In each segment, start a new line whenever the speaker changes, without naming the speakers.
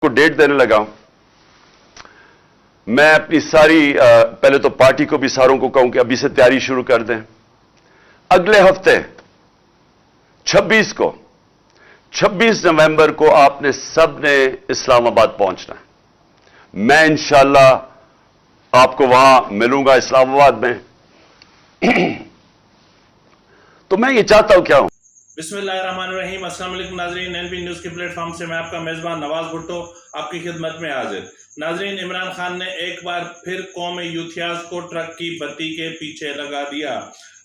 को डेट देने लगा हूं। मैं अपनी सारी पहले तो पार्टी को भी सारों को कहूं कि अभी से तैयारी शुरू कर दें। अगले हफ्ते 26 नवंबर को आपने सबने इस्लामाबाद पहुंचना है। मैं इंशाअल्लाह आपको वहां मिलूंगा इस्लामाबाद में। तो मैं ये चाहता हूं क्या हूं।
बिस्मिल्लाहिर्रहमानिर्रहीम। अस्सलाम वालेकुम नाजरीन, एनबी न्यूज के प्लेटफॉर्म से मैं आपका मेजबान नवाज भुट्टो आपकी खिदमत में हाजिर। नाजरीन, इमरान खान ने एक बार फिर कौम यूथियाज को ट्रक की बत्ती के पीछे लगा दिया।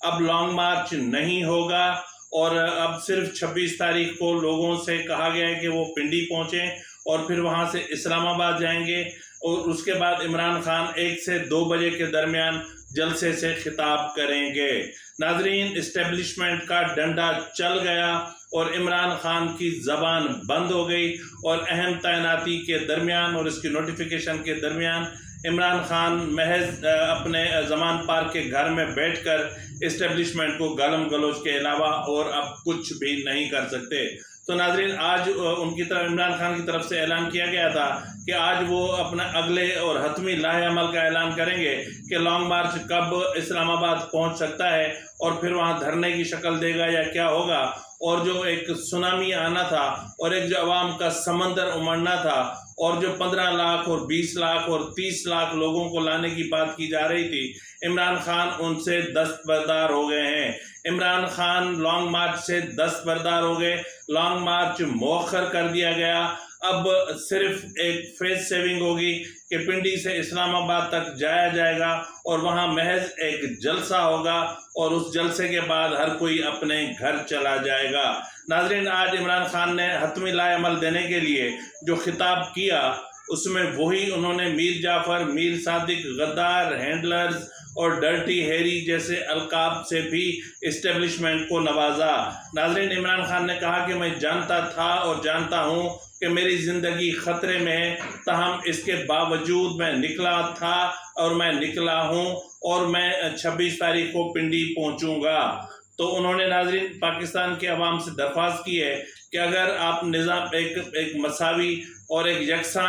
अब लॉन्ग मार्च नहीं होगा और अब सिर्फ 26 तारीख को लोगों से कहा गया है कि वो पिंडी पहुंचे और फिर वहां से इस्लामाबाद जाएंगे और उसके बाद इमरान खान 1 से 2 बजे के दरमियान जलसे से खिताब करेंगे। नाजरीन, इस्टेब्लिशमेंट का डंडा चल गया और इमरान खान की जबान बंद हो गई और अहम तैनाती के दरमियान और इसकी नोटिफिकेशन के दरमियान इमरान खान महज अपने जमान पार्क के घर में बैठकर इस्टेब्लिशमेंट को गालम गलोच के अलावा और अब कुछ भी नहीं कर सकते। तो नाजरीन, आज उनकी तरफ इमरान खान की तरफ से ऐलान किया गया था कि आज वो अपना अगले और हतमी लाहे अमल का ऐलान करेंगे कि लॉन्ग मार्च कब इस्लामाबाद पहुंच सकता है और फिर वहां धरने की शक्ल देगा या क्या होगा। और जो एक सुनामी आना था और एक जो अवाम का समंदर उमड़ना था और जो 15 लाख और 20 लाख और 30 लाख लोगों को लाने की बात की जा रही थी, इमरान खान उनसे दस्तबरदार हो गए हैं। इमरान खान लॉन्ग मार्च से दस्तबरदार हो गए। लॉन्ग मार्च मौखर कर दिया गया। अब सिर्फ एक फेस सेविंग होगी कि पिंडी से इस्लामाबाद तक जाया जाएगा और वहां महज एक जलसा होगा और उस जलसे के बाद हर कोई अपने घर चला जाएगा। नाजरीन, आज इमरान खान ने हतमी लाए अमल देने के लिए जो खिताब किया उसमें वही उन्होंने मीर जाफर, मीर सादिक, गद्दार, हैंडलर्स और डर्टी हैरी जैसे अलकाब से भी इस्टेब्लिशमेंट को नवाजा। नाजरीन, इमरान खान ने कहा कि मैं जानता था और जानता हूं कि मेरी ज़िंदगी ख़तरे में है, ताहम इसके बावजूद मैं निकला था और मैं निकला हूं और मैं 26 तारीख को पिंडी पहुंचूंगा। तो उन्होंने नाजरीन पाकिस्तान के अवाम से दरख्वास्त की है कि अगर आप निज़ाम एक मसावी और एक यकसा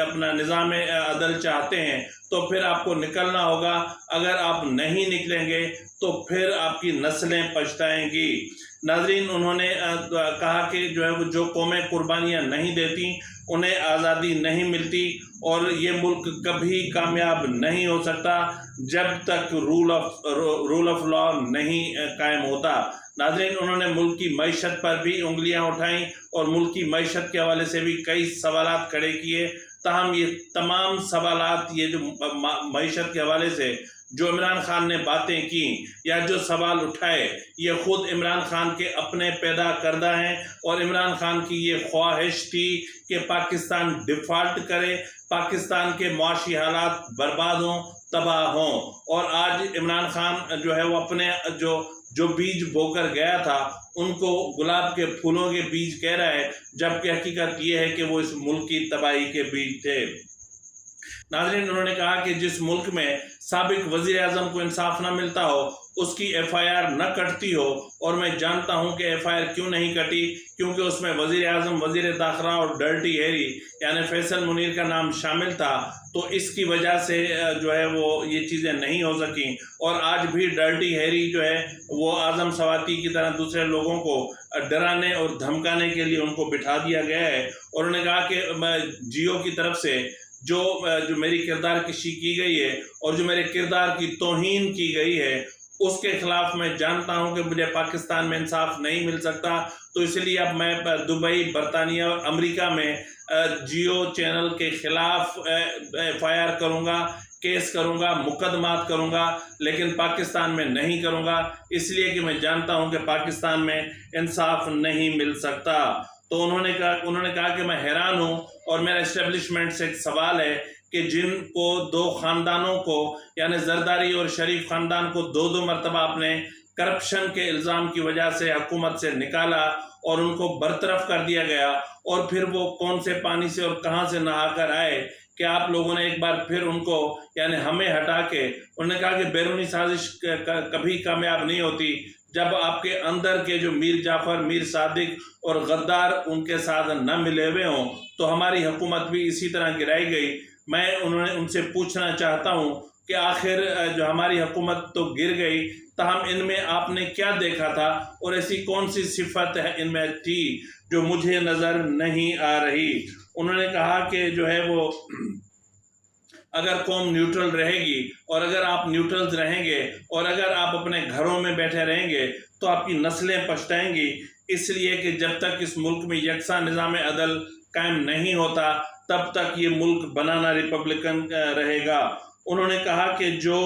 अपना निज़ाम अदल चाहते हैं तो फिर आपको निकलना होगा। अगर आप नहीं निकलेंगे तो फिर आपकी नस्लें पछताएंगी। नाजरीन, उन्होंने कहा कि जो है वो जो कौमें कुर्बानियाँ नहीं देती उन्हें आज़ादी नहीं मिलती और ये मुल्क कभी कामयाब नहीं हो सकता जब तक रूल ऑफ लॉ नहीं कायम होता। नाज़रीन, उन्होंने मुल्क की मईशत पर भी उंगलियां उठाई और मुल्क की मईशत के हवाले से भी कई सवालात खड़े किए। ताहम ये तमाम सवालात, ये जो मईशत के हवाले से जो इमरान खान ने बातें की या जो सवाल उठाए, ये खुद इमरान खान के अपने पैदा करदा हैं और इमरान खान की ये ख्वाहिश थी कि पाकिस्तान डिफ़ॉल्ट करे, पाकिस्तान के मुआशी हालात बर्बाद हों, तबाह हों। और आज इमरान खान जो है वो अपने जो बीज बोकर गया था उनको गुलाब के फूलों के बीज कह रहा है, जबकि हकीकत ये है कि वो इस मुल्क की तबाही के बीज थे। नाज़रीन, उन्होंने कहा कि जिस मुल्क में साबिक वज़ीर आज़म को इंसाफ न मिलता हो उसकी FIR न कटती हो, और मैं जानता हूं कि FIR क्यों नहीं कटी, क्योंकि उसमें वज़ीर आज़म, वज़ीर दाखिला और डर्टी हैरी यानी फैसल मुनीर का नाम शामिल था। तो इसकी वजह से जो है वो ये चीज़ें नहीं हो सकी और आज भी डर्टी हैरी जो है वो आज़म सवाती की तरह दूसरे लोगों को डराने और धमकाने के लिए उनको बिठा दिया गया है। और उन्होंने कहा कि जियो की तरफ से जो मेरी किरदार कशी की गई है और जो मेरे किरदार की तौहीन की गई है उसके खिलाफ मैं जानता हूं कि मुझे पाकिस्तान में इंसाफ नहीं मिल सकता। तो इसलिए अब मैं दुबई, बरतानिया और अमेरिका में जियो चैनल के खिलाफ FIR करूंगा, केस करूंगा, मुकदमात करूंगा, लेकिन पाकिस्तान में नहीं करूंगा, इसलिए कि मैं जानता हूं कि पाकिस्तान में इंसाफ नहीं मिल सकता। तो उन्होंने कहा कि मैं हैरान हूं और मेरा इस्टेब्लिशमेंट से एक सवाल है कि जिनको 2 ख़ानदानों को यानी जरदारी और शरीफ ख़ानदान को 2-2 मरतबा आपने करप्शन के इल्ज़ाम की वजह से हुकूमत से निकाला और उनको बरतरफ कर दिया गया, और फिर वो कौन से पानी से और कहां से नहा कर आए कि आप लोगों ने एक बार फिर उनको यानी हमें हटा के, उन्होंने कहा कि बैरूनी साजिश कभी कामयाब नहीं होती जब आपके अंदर के जो मीर जाफर, मीर सादिक और गद्दार उनके साथ न मिले हुए हों तो हमारी हुकूमत भी इसी तरह गिराई गई। मैं उनसे पूछना चाहता हूं कि आखिर जो हमारी हुकूमत तो गिर गई, तहम इनमें आपने क्या देखा था और ऐसी कौन सी सिफत है इनमें थी जो मुझे नज़र नहीं आ रही। उन्होंने कहा कि जो है वो अगर कौम न्यूट्रल रहेगी और अगर आप न्यूट्रल्स रहेंगे और अगर आप अपने घरों में बैठे रहेंगे तो आपकी नस्लें पछताएंगी, इसलिए कि जब तक इस मुल्क में यकसा निज़ाम अदल कायम नहीं होता तब तक ये मुल्क बनाना रिपब्लिकन रहेगा। उन्होंने कहा कि जो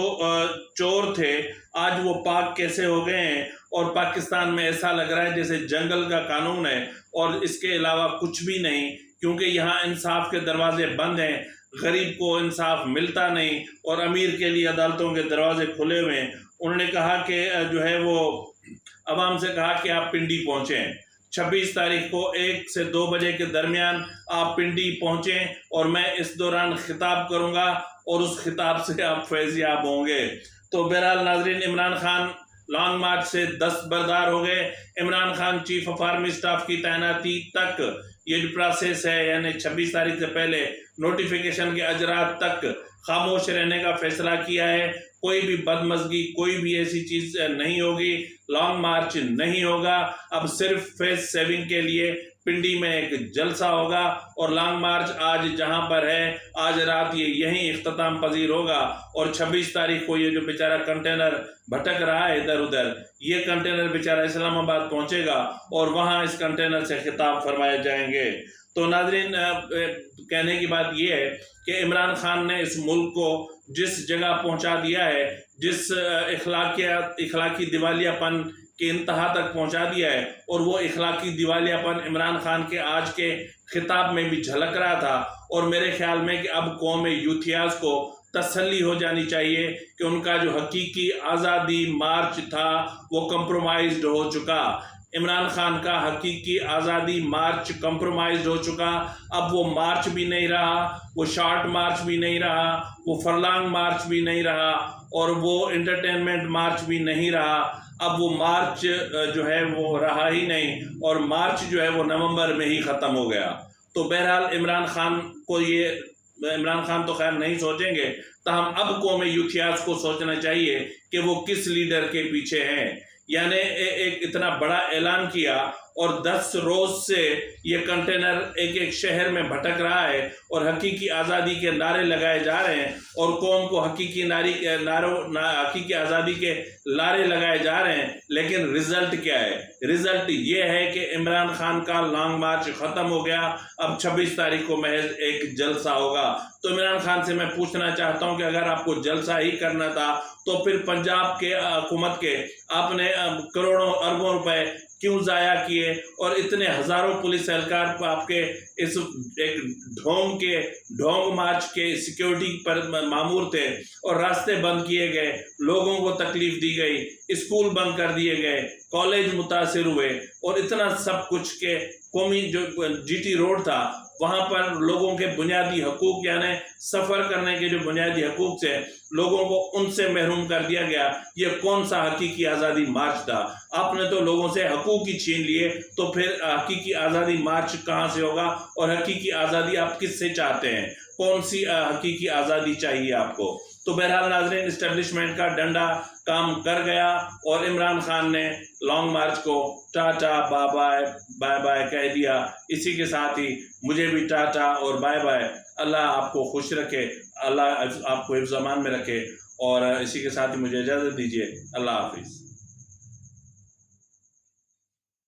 चोर थे आज वो पाक कैसे हो गए हैं और पाकिस्तान में ऐसा लग रहा है जैसे जंगल का कानून है और इसके अलावा कुछ भी नहीं, क्योंकि यहाँ इंसाफ के दरवाजे बंद हैं, गरीब को इंसाफ मिलता नहीं और अमीर के लिए अदालतों के दरवाजे खुले हुए हैं। उन्होंने कहा कि जो है वो अवाम से कहा कि आप पिंडी पहुँचें, 26 तारीख को 1 से 2 बजे के दरमियान आप पिंडी पहुँचें और मैं इस दौरान खिताब करूँगा और उस खिताब से आप फैज़याब होंगे। तो बहरहाल नाज़रीन, इमरान खान लॉन्ग मार्च से दस्तबरदार हो गए। Imran Khan chief of army staff की तैनाती तक ये जो प्रोसेस है, यानी 26 तारीख से पहले नोटिफिकेशन के अजरात तक खामोश रहने का फैसला किया है। कोई भी बदमज़गी, कोई भी ऐसी चीज़ नहीं होगी, लॉन्ग मार्च नहीं होगा। अब सिर्फ फेस सेविंग के लिए पिंडी में एक जलसा होगा और लॉन्ग मार्च आज जहां पर है, आज रात ये यहीं इख्तिताम पजीर होगा और 26 तारीख को ये जो बेचारा कंटेनर भटक रहा है इधर उधर, ये कंटेनर बेचारा इस्लामाबाद पहुंचेगा और वहां इस कंटेनर से खिताब फरमाए जाएंगे। तो नाजरीन, कहने की बात यह है कि इमरान खान ने इस मुल्क को जिस जगह पहुंचा दिया है, जिस इखलाकी दिवालियापन के इंतहा तक पहुंचा दिया है, और वो इखलाकी दिवालियापन इमरान खान के आज के खिताब में भी झलक रहा था। और मेरे ख्याल में कि अब कौम यूथियाज को तसल्ली हो जानी चाहिए कि उनका जो हकीकी आज़ादी मार्च था वो कंप्रोमाइज्ड हो चुका। इमरान खान का हकीकी आज़ादी मार्च कंप्रोमाइज्ड हो चुका। अब वो मार्च भी नहीं रहा, वो शॉर्ट मार्च भी नहीं रहा, वो फरलांग मार्च भी नहीं रहा और वो एंटरटेनमेंट मार्च भी नहीं रहा। अब वो मार्च जो है वो रहा ही नहीं और मार्च जो है वो नवंबर में ही ख़त्म हो गया। तो बहरहाल इमरान खान तो खैर नहीं सोचेंगे, ताहम अब कौम यूथियाज को सोचना चाहिए कि वो किस लीडर के पीछे हैं। यानी एक इतना बड़ा ऐलान किया और 10 रोज से ये कंटेनर एक एक शहर में भटक रहा है और हकीकी आज़ादी के नारे लगाए जा रहे हैं और कौम को हकीकी आज़ादी के नारे लगाए जा रहे हैं। लेकिन रिजल्ट क्या है? रिजल्ट ये है कि इमरान खान का लॉन्ग मार्च ख़त्म हो गया। अब 26 तारीख को महज एक जलसा होगा। तो इमरान खान से मैं पूछना चाहता हूं कि अगर आपको जलसा ही करना था तो फिर पंजाब के हुकूमत के आपने करोड़ों अरबों रुपए क्यों ज़ाया किए और इतने हज़ारों पुलिस एहलकार आपके इस एक ढोंग मार्च के सिक्योरिटी पर मामूर थे और रास्ते बंद किए गए, लोगों को तकलीफ दी गई, स्कूल बंद कर दिए गए, कॉलेज मुतासिर हुए और इतना सब कुछ के कौमी जो GT रोड था वहाँ पर लोगों के बुनियादी हकूक यानी सफ़र करने के जो बुनियादी हकूक थे लोगों को उनसे महरूम कर दिया गया। ये कौन सा हकीकी आज़ादी मार्च था? आपने तो लोगों से हकूक ही छीन लिए, तो फिर हकीकी आज़ादी मार्च कहाँ से होगा? और हकीकी आज़ादी आप किससे चाहते हैं? कौन सी हकीकी आज़ादी चाहिए आपको? तो बहरहाल नाज़रीन, इस्टेब्लिशमेंट का डंडा काम कर गया और इमरान खान ने लॉन्ग मार्च को टाटा बाय बाय कह दिया। इसी के साथ ही मुझे भी टाटा और बाय बाय। अल्लाह आपको खुश रखे, अल्लाह आपको हिफ्ज़ अमान में रखे और इसी के साथ ही मुझे इजाज़त दीजिए। अल्लाह हाफिज़।